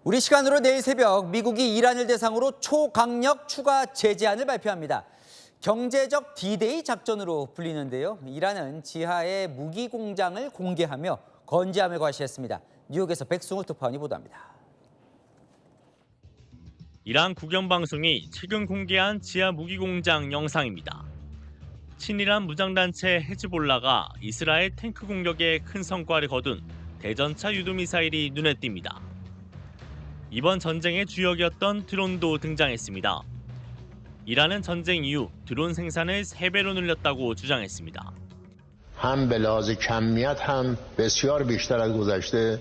우리 시간으로 내일 새벽 미국이 이란을 대상으로 초강력 추가 제재안을 발표합니다. 경제적 D-Day 작전으로 불리는데요. 이란은 지하의 무기 공장을 공개하며 건재함을 과시했습니다. 뉴욕에서 백승호 특파원이 보도합니다. 이란 국영방송이 최근 공개한 지하 무기 공장 영상입니다. 친이란 무장단체 헤즈볼라가 이스라엘 탱크 공격에 큰 성과를 거둔 대전차 유도미사일이 눈에 띕니다. 이번 전쟁의 주역이었던 드론도 등장했습니다. 이란은 전쟁 이후 드론 생산을 3배로 늘렸다고 주장했습니다. هم به لحاظ کمیت هم بسیار بیشتر از گذشته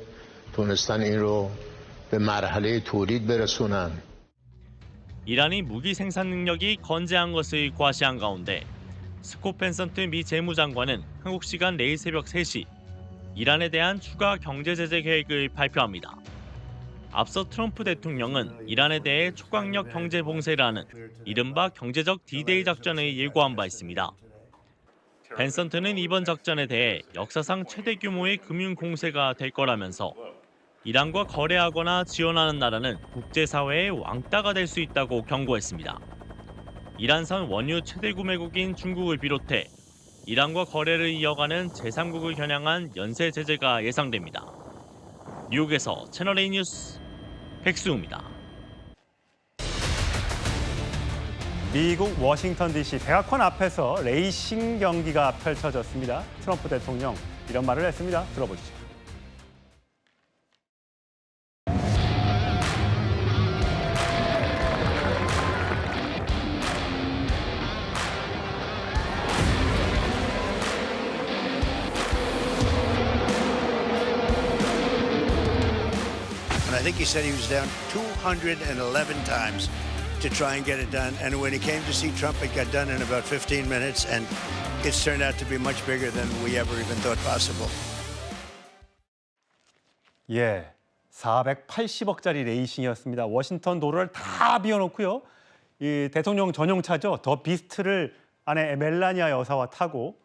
تونستن این رو به مرحله تولید برسونن. 이란이 무기 생산 능력이 건재한 것을 과시한 가운데 스콧 벤선트 미 재무장관은 한국 시간 내일 새벽 3시 이란에 대한 추가 경제 제재 계획을 발표합니다. 앞서 트럼프 대통령은 이란에 대해 초강력 경제 봉쇄를 하는 이른바 경제적 D-Day 작전을 예고한 바 있습니다. 벤선트는 이번 작전에 대해 역사상 최대 규모의 금융 공세가 될 거라면서 이란과 거래하거나 지원하는 나라는 국제사회의 왕따가 될 수 있다고 경고했습니다. 이란산 원유 최대 구매국인 중국을 비롯해 이란과 거래를 이어가는 제3국을 겨냥한 연쇄 제재가 예상됩니다. 뉴욕에서 채널A 뉴스 백수우입니다. 미국 워싱턴 DC 백악관 앞에서 레이싱 경기가 펼쳐졌습니다. 트럼프 대통령 이런 말을 했습니다. 들어보시죠. I think he said he was down 211 times to try and get it done. And when he came to see Trump, it got done in about 15 minutes. And it's turned out to be much bigger than we ever even thought possible. 예, 480억짜리 레이싱이었습니다. 워싱턴 도로를 다 비워놓고요. 이 대통령 전용차죠. 더 비스트를 아내 멜라니아 여사와 타고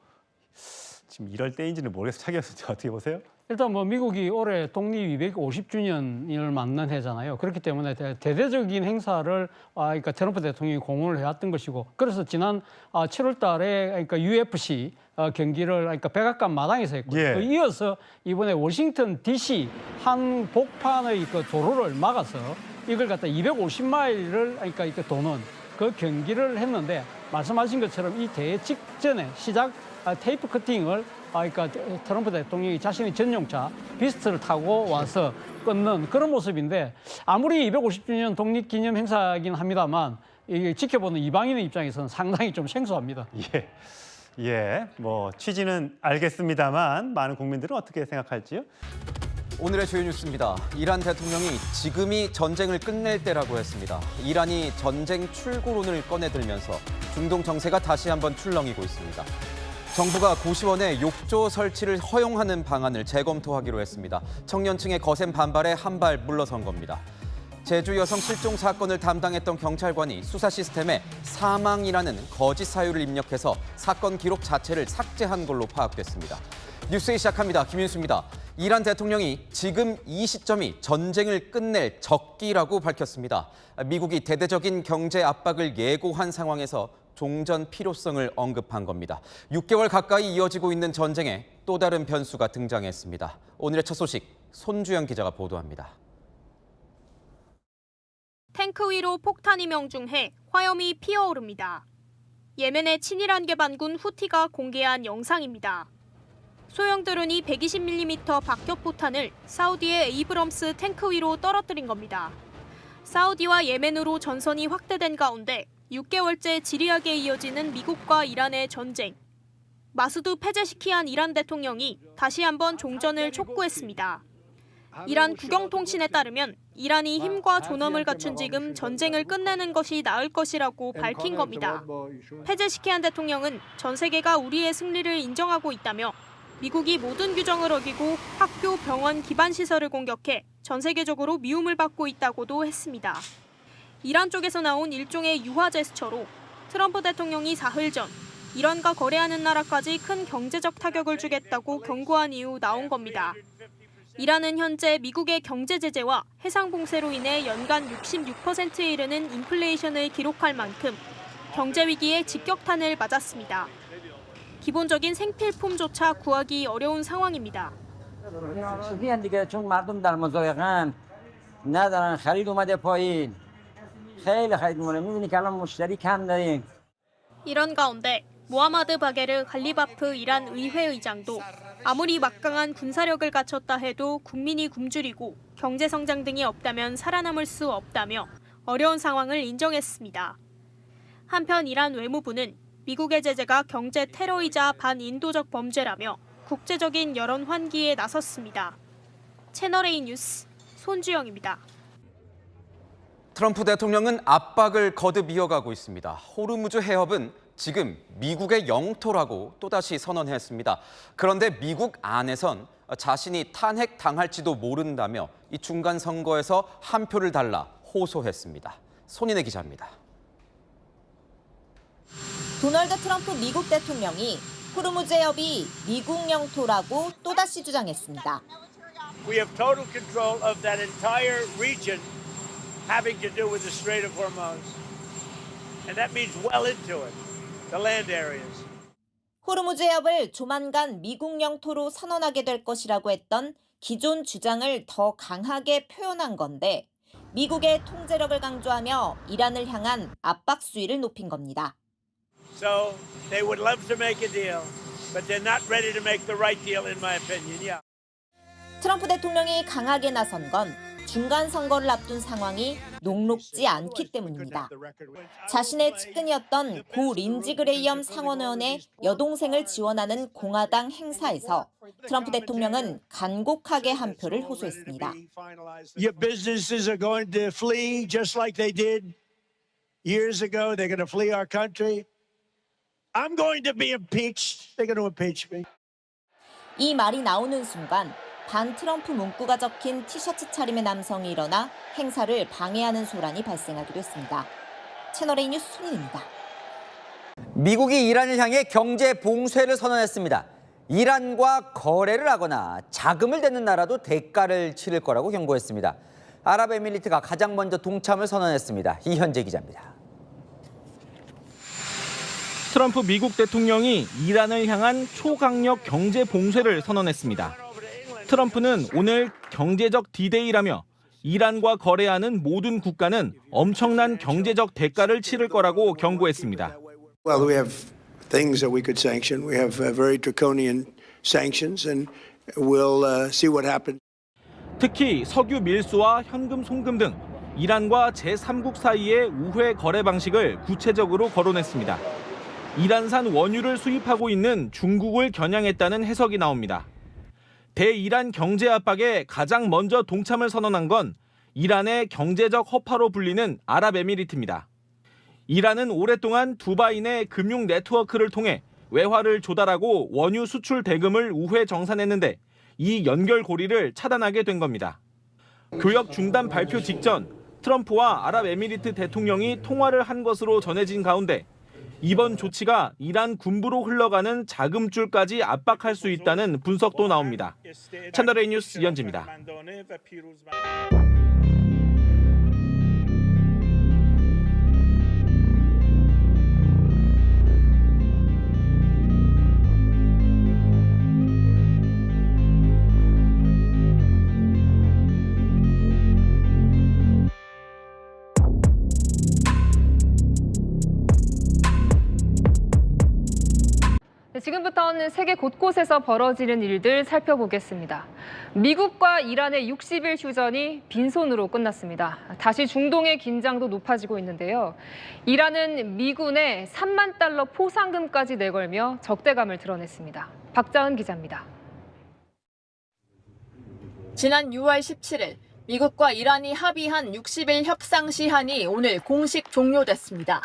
지금 이럴 때인지는 모르겠어요. 차기 교수님 어떻게 보세요? 일단 미국이 올해 독립 250주년을 맞는 해잖아요. 그렇기 때문에 대대적인 행사를 그러니까 트럼프 대통령이 공헌을 해왔던 것이고, 그래서 지난 7월달에 그러니까 UFC 경기를 그러니까 백악관 마당에서 했고, 예. 이어서 이번에 워싱턴 D.C. 한 복판의 그 도로를 막아서 이걸 갖다 250마일을 그러니까 이렇게 도는 그 경기를 했는데, 말씀하신 것처럼 이 대회 직전에 시작 테이프 커팅을 그러니까 트럼프 대통령이 자신의 전용차 비스트를 타고 와서 끊는 그런 모습인데, 아무리 250주년 독립기념 행사이긴 합니다만 이게 지켜보는 이방인의 입장에서는 상당히 좀 생소합니다. 예, 뭐 취지는 알겠습니다만 많은 국민들은 어떻게 생각할지요? 오늘의 주요 뉴스입니다. 이란 대통령이 지금이 전쟁을 끝낼 때라고 했습니다. 이란이 전쟁 출구론을 꺼내들면서 중동 정세가 다시 한번 출렁이고 있습니다. 정부가 고시원에 욕조 설치를 허용하는 방안을 재검토하기로 했습니다. 청년층의 거센 반발에 한 발 물러선 겁니다. 제주 여성 실종 사건을 담당했던 경찰관이 수사 시스템에 사망이라는 거짓 사유를 입력해서 사건 기록 자체를 삭제한 걸로 파악됐습니다. 뉴스에 시작합니다. 김윤수입니다. 이란 대통령이 지금 이 시점이 전쟁을 끝낼 적기라고 밝혔습니다. 미국이 대대적인 경제 압박을 예고한 상황에서 종전 필요성을 언급한 겁니다. 6개월 가까이 이어지고 있는 전쟁에 또 다른 변수가 등장했습니다. 오늘의 첫 소식, 손주영 기자가 보도합니다. 탱크 위로 폭탄이 명중해 화염이 피어오릅니다. 예멘의 친이란계 반군 후티가 공개한 영상입니다. 소형 드론이 120mm 박격포탄을 사우디의 에이브럼스 탱크 위로 떨어뜨린 겁니다. 사우디와 예멘으로 전선이 확대된 가운데 6개월째 지리하게 이어지는 미국과 이란의 전쟁. 마수드 페제시키안 이란 대통령이 다시 한번 종전을 촉구했습니다. 이란 국영통신에 따르면 이란이 힘과 존엄을 갖춘 지금 전쟁을 끝내는 것이 나을 것이라고 밝힌 겁니다. 페제시키안 대통령은 전 세계가 우리의 승리를 인정하고 있다며 미국이 모든 규정을 어기고 학교, 병원, 기반 시설을 공격해 전 세계적으로 미움을 받고 있다고도 했습니다. 이란 쪽에서 나온 일종의 유화 제스처로 트럼프 대통령이 사흘 전 이란과 거래하는 나라까지 큰 경제적 타격을 주겠다고 경고한 이후 나온 겁니다. 이란은 현재 미국의 경제 제재와 해상 봉쇄로 인해 연간 66%에 이르는 인플레이션을 기록할 만큼 경제 위기에 직격탄을 맞았습니다. 기본적인 생필품조차 구하기 어려운 상황입니다. دیگه چون مردم در مضایقه‌اند ندارن خرید اومده پایین خیلی خرید مونه می‌بینی که الان مشتری کم داریم 이런 가운데 모하마드 바게르 갈리바프 이란 의회 의장도 아무리 막강한 군사력을 갖췄다 해도 국민이 굶주리고 경제 성장 등이 없다면 살아남을 수 없다며 어려운 상황을 인정했습니다. 한편 이란 외무부는 미국의 제재가 경제 테러이자 반인도적 범죄라며 국제적인 여론 환기에 나섰습니다. 채널A 뉴스 손주영입니다. 트럼프 대통령은 압박을 거듭 이어가고 있습니다. 호르무즈 해협은 지금 미국의 영토라고 또다시 선언했습니다. 그런데 미국 안에선 자신이 탄핵당할지도 모른다며 이 중간 선거에서 한 표를 달라 호소했습니다. 손인혜 기자입니다. 도널드 트럼프 미국 대통령이 호르무즈 해협이 미국 영토라고 또다시 주장했습니다. We have total control of that entire region having to do with the Strait of Hormuz. And that means well into it, the land areas. 호르무즈 해협을 조만간 미국 영토로 선언하게 될 것이라고 했던 기존 주장을 더 강하게 표현한 건데 미국의 통제력을 강조하며 이란을 향한 압박 수위를 높인 겁니다. So they would love to make a deal, but they're not ready to make the right deal, in my opinion. Yeah. 트럼프 대통령이 강하게 나선 건 중간 선거를 앞둔 상황이 녹록지 않기 때문입니다. 자신의 측근이었던 고 린지 그레이엄 상원의원의 여동생을 지원하는 공화당 행사에서 트럼프 대통령은 간곡하게 한 표를 호소했습니다. Your businesses are going to flee just like they did years ago. They're going to flee our country. I'm going to be impeached. They're going to impeach me. 이 말이 나오는 순간 반 트럼프 문구가 적힌 티셔츠 차림의 남성이 일어나 행사를 방해하는 소란이 발생하기도 했습니다. 채널A 뉴스 손인혜입니다. 미국이 이란을 향해 경제 봉쇄를 선언했습니다. 이란과 거래를 하거나 자금을 대는 나라도 대가를 치를 거라고 경고했습니다. 아랍에미리트가 가장 먼저 동참을 선언했습니다. 이현재 기자입니다. 트럼프 미국 대통령이 이란을 향한 초강력 경제 봉쇄를 선언했습니다. 트럼프는 오늘 경제적 디데이라며 이란과 거래하는 모든 국가는 엄청난 경제적 대가를 치를 거라고 경고했습니다. Well, we have things that we could sanction. We have very draconian sanctions, and we'll see what happens. 특히 석유 밀수와 현금 송금 등 이란과 제3국 사이의 우회 거래 방식을 구체적으로 거론했습니다. 이란산 원유를 수입하고 있는 중국을 겨냥했다는 해석이 나옵니다. 대이란 경제 압박에 가장 먼저 동참을 선언한 건 이란의 경제적 허파로 불리는 아랍에미리트입니다. 이란은 오랫동안 두바이 내 금융 네트워크를 통해 외화를 조달하고 원유 수출 대금을 우회 정산했는데 이 연결고리를 차단하게 된 겁니다. 교역 중단 발표 직전 트럼프와 아랍에미리트 대통령이 통화를 한 것으로 전해진 가운데 이번 조치가 이란 군부로 흘러가는 자금줄까지 압박할 수 있다는 분석도 나옵니다. 채널A 뉴스 이현지입니다. 지금부터는 세계 곳곳에서 벌어지는 일들 살펴보겠습니다. 미국과 이란의 60일 휴전이 빈손으로 끝났습니다. 다시 중동의 긴장도 높아지고 있는데요. 이란은 미군에 3만 달러 포상금까지 내걸며 적대감을 드러냈습니다. 박자은 기자입니다. 지난 6월 17일 미국과 이란이 합의한 60일 협상 시한이 오늘 공식 종료됐습니다.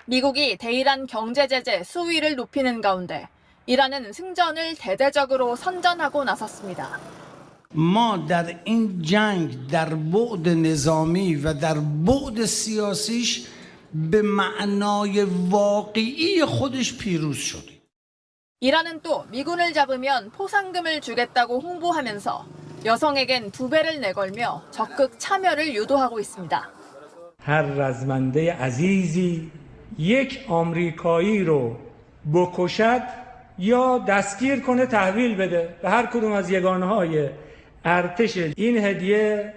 미국이 대이란 경제 제재 수위를 높이는 가운데 이란은 승전을 대대적으로 선전하고 나섰습니다. ما در این جنگ در بعد نظامی و در بعد سیاسیش به معنای واقعی خودش پیروز شدیم. 이란은 또 미군을 잡으면 포상금을 주겠다고 홍보하면서 여성에겐 2배를 내걸며 적극 참여를 유도하고 있습니다. هر رزمنده عزیزی یک آمریکایی رو بکشد یا دستگیر کنه تحویل بده به هر کدوم از یگانه‌های ارتش. این هدیه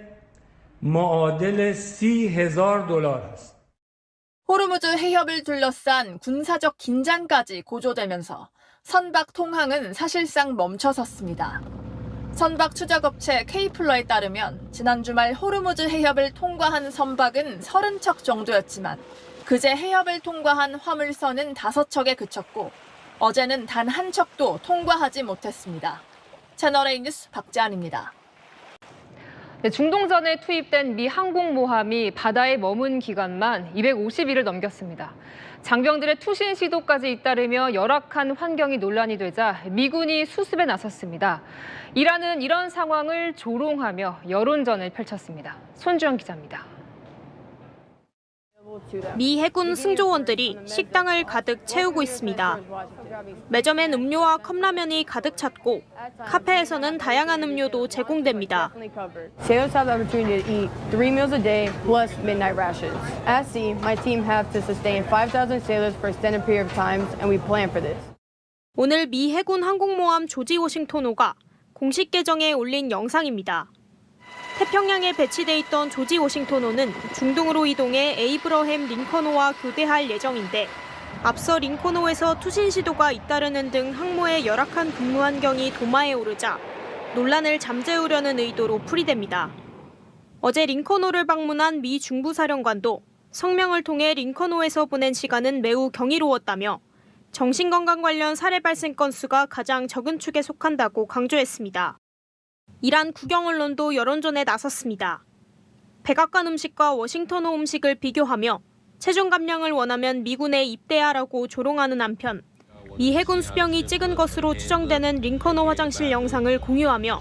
معادل $30,000 است. 호르무즈 해협을 둘러싼 군사적 긴장까지 고조되면서 선박 통항은 사실상 멈춰섰습니다. 선박 추적업체 K플러에 따르면 지난 주말 호르무즈 해협을 통과한 선박은 30척 정도였지만 그제 해협을 통과한 화물선은 5척에 그쳤고 어제는 단 한 척도 통과하지 못했습니다. 채널A 뉴스 박지안입니다. 네, 중동전에 투입된 미 항공모함이 바다에 머문 기간만 250일을 넘겼습니다. 장병들의 투신 시도까지 잇따르며 열악한 환경이 논란이 되자 미군이 수습에 나섰습니다. 이란은 이런 상황을 조롱하며 여론전을 펼쳤습니다. 손주영 기자입니다. 미 해군 승조원들이 식당을 가득 채우고 있습니다. 매점엔 음료와 컵라면이 가득 찼고 카페에서는 다양한 음료도 제공됩니다. Sailors have the opportunity to eat 3 meals a day plus midnight rations. At sea, my team have to sustain 5,000 sailors for extended period of time, and we plan for this. 오늘 미 해군 항공모함 조지 워싱턴호가 공식 계정에 올린 영상입니다. 태평양에 배치돼 있던 조지 워싱턴호는 중동으로 이동해 에이브러햄 링컨호와 교대할 예정인데 앞서 링컨호에서 투신 시도가 잇따르는 등 항모의 열악한 근무 환경이 도마에 오르자 논란을 잠재우려는 의도로 풀이됩니다. 어제 링컨호를 방문한 미 중부사령관도 성명을 통해 링컨호에서 보낸 시간은 매우 경이로웠다며 정신건강 관련 사례 발생 건수가 가장 적은 축에 속한다고 강조했습니다. 이란 국영 언론도 여론전에 나섰습니다. 백악관 음식과 워싱턴호 음식을 비교하며 체중 감량을 원하면 미군에 입대하라고 조롱하는 한편 미 해군 수병이 찍은 것으로 추정되는 링컨호 화장실 영상을 공유하며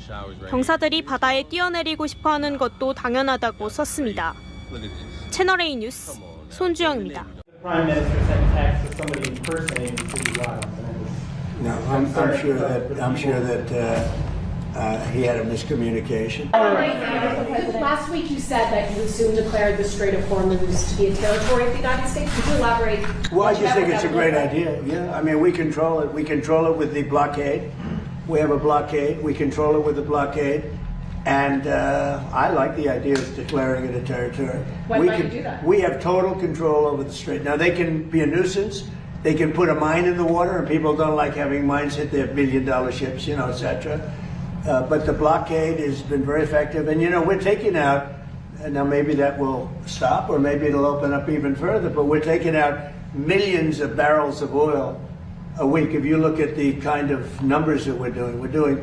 병사들이 바다에 뛰어내리고 싶어하는 것도 당연하다고 썼습니다. 채널A 뉴스 손주영입니다. No, I'm sure that he had a miscommunication. Last week you said that you soon declared the Strait of Hormuz to be a territory of the United States. Could you elaborate? Well, I just think it's a great idea. Yeah, I mean, we control it. We control it with the blockade. We have a blockade. We control it with the blockade. And I like the idea of declaring it a territory. When might you do that? We have total control over the strait. Now, they can be a nuisance. They can put a mine in the water, and people don't like having mines hit their billion-dollar ships, etc. But the blockade has been very effective. And, we're taking out, and now maybe that will stop, or maybe it'll open up even further, but we're taking out millions of barrels of oil a week. If you look at the kind of numbers that we're doing,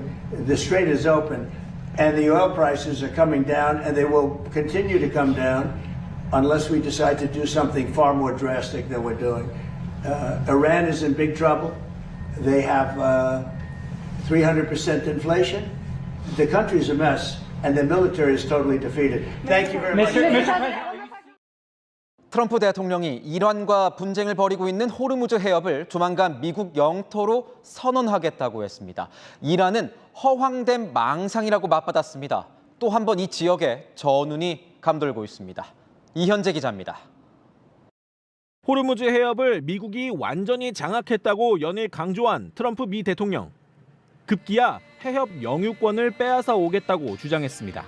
the strait is open, and the oil prices are coming down, and they will continue to come down unless we decide to do something far more drastic than we're doing. Iran is in big trouble. They have 300% inflation. The country is a mess, and the military is totally defeated. Thank you very much. 트럼프 대통령이 이란과 분쟁을 벌이고 있는 호르무즈 해협을 조만간 미국 영토로 선언하겠다고 했습니다. 이란은 허황된 망상이라고 맞받았습니다. 또 한 번 이 지역에 전운이 감돌고 있습니다. 이현재 기자입니다. 호르무즈 해협을 미국이 완전히 장악했다고 연일 강조한 트럼프 미 대통령. 급기야 해협 영유권을 빼앗아 오겠다고 주장했습니다.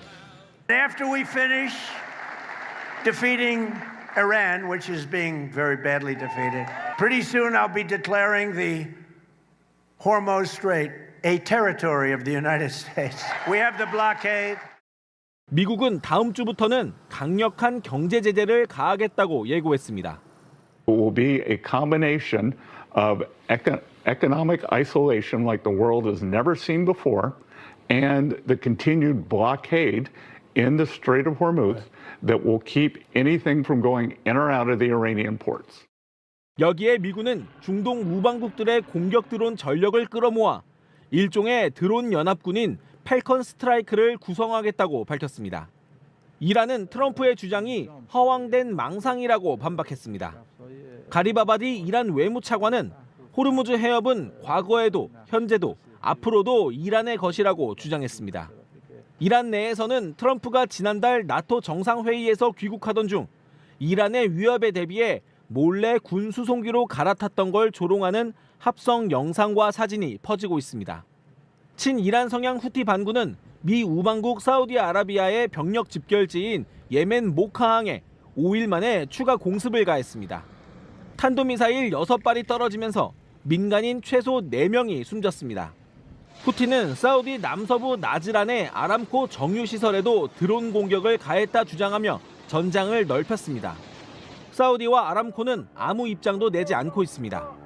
After we finish defeating Iran, which is being very badly defeated, pretty soon I'll be declaring the Hormuz Strait a territory of the United States. We have the blockade. 미국은 다음 주부터는 강력한 경제 제재를 가하겠다고 예고했습니다. It will be a combination of economic isolation like the world has never seen before and the continued blockade in the Strait of Hormuz that will keep anything from going in or out of the Iranian ports. 여기에 미군은 중동 우방국들의 공격 드론 전력을 끌어모아 일종의 드론 연합군인 팰컨 스트라이크를 구성하겠다고 밝혔습니다. 이란은 트럼프의 주장이 허황된 망상이라고 반박했습니다. 가리바바디 이란 외무차관은 호르무즈 해협은 과거에도 현재도 앞으로도 이란의 것이라고 주장했습니다. 이란 내에서는 트럼프가 지난달 나토 정상회의에서 귀국하던 중 이란의 위협에 대비해 몰래 군 수송기로 갈아탔던 걸 조롱하는 합성 영상과 사진이 퍼지고 있습니다. 친이란 성향 후티 반군은 미 우방국 사우디아라비아의 병력 집결지인 예멘 모카항에 5일 만에 추가 공습을 가했습니다. 탄도미사일 6발이 떨어지면서 민간인 최소 4명이 숨졌습니다. 후티는 사우디 남서부 나즈란의 아람코 정유시설에도 드론 공격을 가했다 주장하며 전장을 넓혔습니다. 사우디와 아람코는 아무 입장도 내지 않고 있습니다.